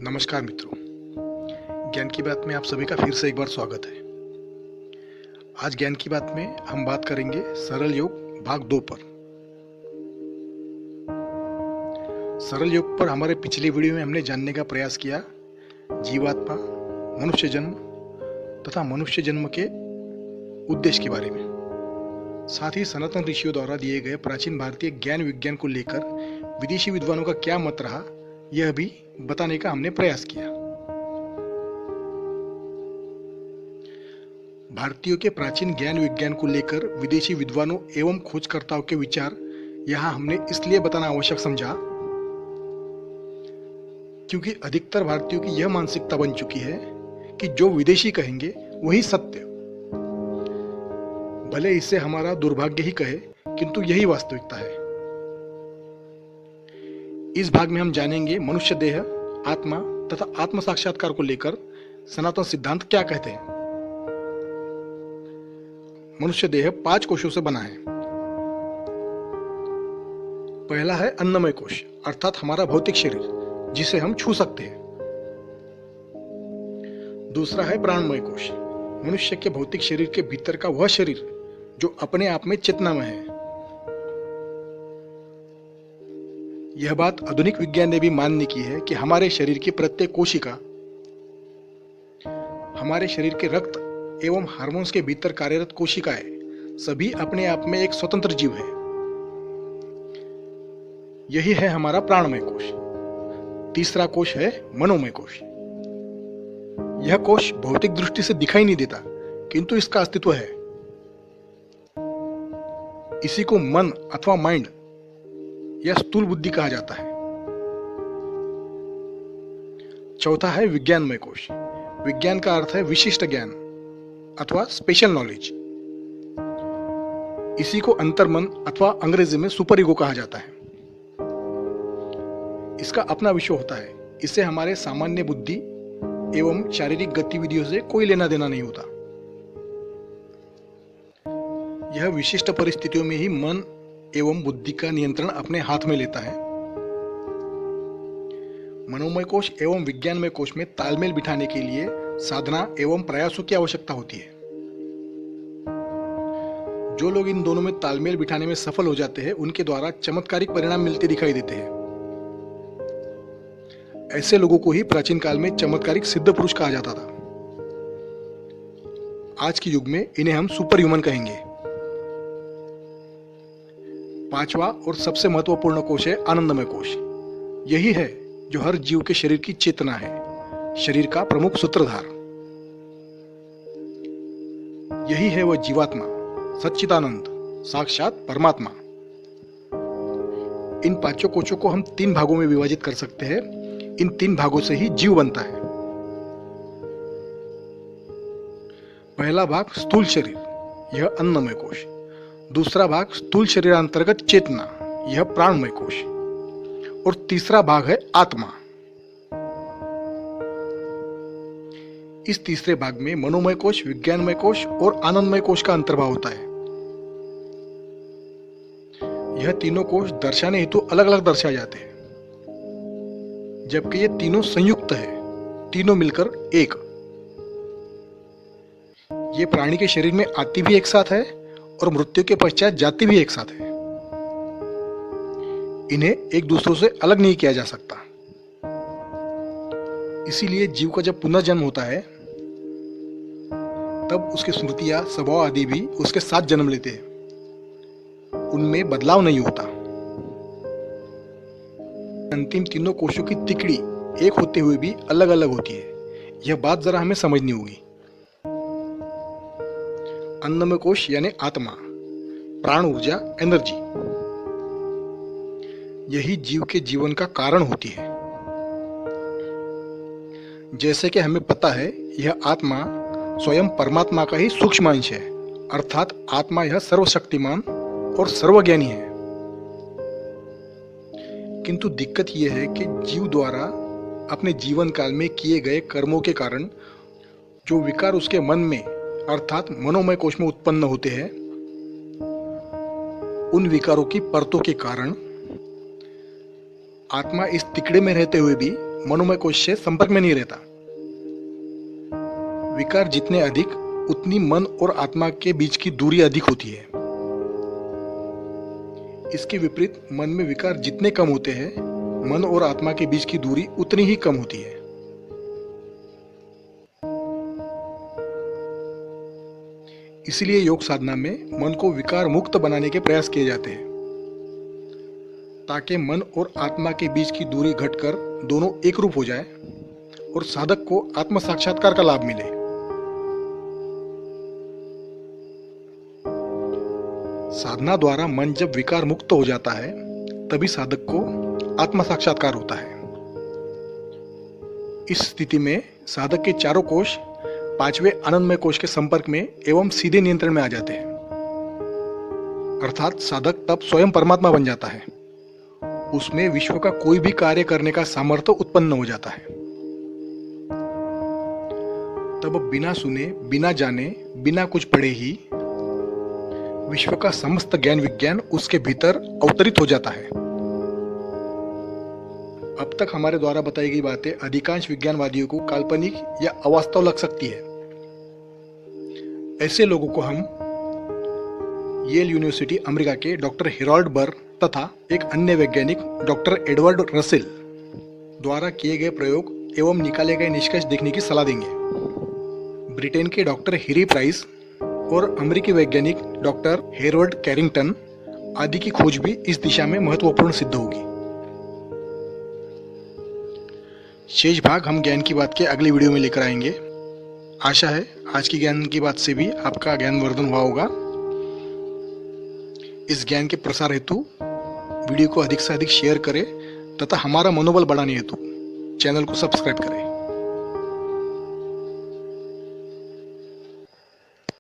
नमस्कार मित्रों, ज्ञान की बात में आप सभी का फिर से एक बार स्वागत है। आज ज्ञान की बात में हम बात करेंगे सरल योग भाग 2 पर। सरल योग पर हमारे पिछले वीडियो में हमने जानने का प्रयास किया जीवात्मा, मनुष्य जन्म तथा मनुष्य जन्म के उद्देश्य के बारे में। साथ ही सनातन ऋषियों द्वारा दिए गए प्राचीन भारतीय ज्ञान विज्ञान को लेकर विदेशी विद्वानों का क्या मत रहा, यह भी बताने का हमने प्रयास किया। भारतीयों के प्राचीन ज्ञान विज्ञान को लेकर विदेशी विद्वानों एवं खोजकर्ताओं के विचार यहाँ हमने इसलिए बताना आवश्यक समझा क्योंकि अधिकतर भारतीयों की यह मानसिकता बन चुकी है कि जो विदेशी कहेंगे वही सत्य। भले इससे हमारा दुर्भाग्य ही कहे, किंतु यही वास्तविकता है। इस भाग में हम जानेंगे मनुष्य देह, आत्मा तथा आत्म साक्षात्कार को लेकर सनातन सिद्धांत क्या कहते हैं। मनुष्य देह 5 कोशों से बना है। पहला है अन्नमय कोश, अर्थात हमारा भौतिक शरीर जिसे हम छू सकते हैं। दूसरा है प्राणमय कोश, मनुष्य के भौतिक शरीर के भीतर का वह शरीर जो अपने आप में चेतनामय है। यह बात आधुनिक विज्ञान ने भी मान्य की है कि हमारे शरीर की प्रत्येक कोशिका, हमारे शरीर के रक्त एवं हार्मोन्स के भीतर कार्यरत कोशिकाएं सभी अपने आप में एक स्वतंत्र जीव है। यही है हमारा प्राणमय कोश। तीसरा कोश है मनोमय कोश। यह कोश भौतिक दृष्टि से दिखाई नहीं देता, किंतु इसका अस्तित्व है। इसी को मन अथवा माइंड या स्थूल बुद्धि कहा जाता है। चौथा है विज्ञानमय कोश। विज्ञान का अर्थ है विशिष्ट ज्ञान अथवा स्पेशल नॉलेज। इसी को अंतर्मन अथवा अंग्रेजी में सुपर ईगो कहा जाता है। इसका अपना विषय होता है। इससे हमारे सामान्य बुद्धि एवं शारीरिक गतिविधियों से कोई लेना देना नहीं होता। यह विशिष्ट परिस्थितियों में ही मन एवं बुद्धि का नियंत्रण अपने हाथ में लेता है। मनोमय कोश एवं विज्ञानमय कोश में तालमेल बिठाने के लिए साधना एवं प्रयासों की आवश्यकता होती है। जो लोग इन दोनों में तालमेल बिठाने में सफल हो जाते हैं, उनके द्वारा चमत्कारिक परिणाम मिलते दिखाई देते हैं। ऐसे लोगों को ही प्राचीन काल में चमत्कारिक सिद्ध पुरुष कहा जाता था। आज के युग में इन्हें हम सुपर ह्यूमन कहेंगे। पांचवा और सबसे महत्वपूर्ण कोश है आनंदमय कोश। यही है जो हर जीव के शरीर की चेतना है, शरीर का प्रमुख सूत्रधार। यही है वह जीवात्मा, सच्चिदानंद, साक्षात परमात्मा। इन 5 कोशों को हम 3 भागों में विभाजित कर सकते हैं। इन 3 भागों से ही जीव बनता है। पहला भाग स्थूल शरीर, यह अन्नमय कोश। दूसरा भाग स्थूल शरीरांतर्गत चेतना, यह प्राणमय कोश। और तीसरा भाग है आत्मा। इस तीसरे भाग में मनोमय कोश, विज्ञानमय कोश और आनंदमय कोश का अंतर्भाव होता है। यह तीनों कोश दर्शाने हेतु अलग अलग दर्शाए जाते हैं, जबकि ये तीनों संयुक्त है, तीनों मिलकर एक। ये प्राणी के शरीर में आती भी एक साथ है और मृत्यु के पश्चात जाती भी एक साथ है। इन्हें एक दूसरों से अलग नहीं किया जा सकता। इसीलिए जीव का जब पुनर्जन्म होता है, तब उसकी स्मृतियां, स्वभाव आदि भी उसके साथ जन्म लेते हैं। उनमें बदलाव नहीं होता। अंतिम तीनों कोशों की तिकड़ी एक होते हुए भी अलग अलग होती है। यह बात जरा हमें समझनी होगी। अन्नमय कोश यानी आत्मा, प्राण ऊर्जा, एनर्जी, यही जीव के जीवन का कारण होती है। जैसे कि हमें पता है, यह आत्मा स्वयं परमात्मा का ही सूक्ष्म अंश है, अर्थात आत्मा यह सर्वशक्तिमान और सर्वज्ञानी है। किंतु दिक्कत यह है कि जीव द्वारा अपने जीवन काल में किए गए कर्मों के कारण जो विकार उसके मन में अर्थात मनोमय कोश में उत्पन्न होते हैं, उन विकारों की परतों के कारण आत्मा इस तिकड़े में रहते हुए भी मनोमय कोश से संपर्क में नहीं रहता। विकार जितने अधिक, उतनी मन और आत्मा के बीच की दूरी अधिक होती है। इसके विपरीत मन में विकार जितने कम होते हैं, मन और आत्मा के बीच की दूरी उतनी ही कम होती है। इसलिए योग साधना में मन को विकार मुक्त बनाने के प्रयास किए जाते हैं, ताकि मन और आत्मा के बीच की दूरी घटकर दोनों एक रूप हो जाए और साधक को आत्म साक्षात्कार का लाभ मिले। साधना द्वारा मन जब विकार मुक्त हो जाता है, तभी साधक को आत्म साक्षात्कार होता है। इस स्थिति में साधक के चारों कोश पांचवें आनंदमय कोश के संपर्क में एवं सीधे नियंत्रण में आ जाते हैं। अर्थात साधक तब स्वयं परमात्मा बन जाता है। उसमें विश्व का कोई भी कार्य करने का सामर्थ्य उत्पन्न हो जाता है। तब बिना सुने, बिना जाने, बिना कुछ पढ़े ही विश्व का समस्त ज्ञान विज्ञान उसके भीतर अवतरित हो जाता है। अब तक हमारे द्वारा बताई गई बातें अधिकांश विज्ञानवादियों को काल्पनिक या अवास्तव लग सकती है। ऐसे लोगों को हम येल यूनिवर्सिटी अमेरिका के डॉक्टर हेरोल्ड बर तथा एक अन्य वैज्ञानिक डॉक्टर एडवर्ड रसेल द्वारा किए गए प्रयोग एवं निकाले गए निष्कर्ष देखने की सलाह देंगे। ब्रिटेन के डॉक्टर हेरी प्राइस और अमेरिकी वैज्ञानिक डॉक्टर हेरवर्ड कैरिंगटन आदि की खोज भी इस दिशा में महत्वपूर्ण सिद्ध होगी। शेष भाग हम ज्ञान की बात के अगली वीडियो में लेकर आएंगे। आशा है आज की ज्ञान की बात से भी आपका ज्ञानवर्धन हुआ होगा। इस ज्ञान के प्रसार हेतु वीडियो को अधिक से अधिक शेयर करें तथा हमारा मनोबल बढ़ाने हेतु चैनल को सब्सक्राइब करें।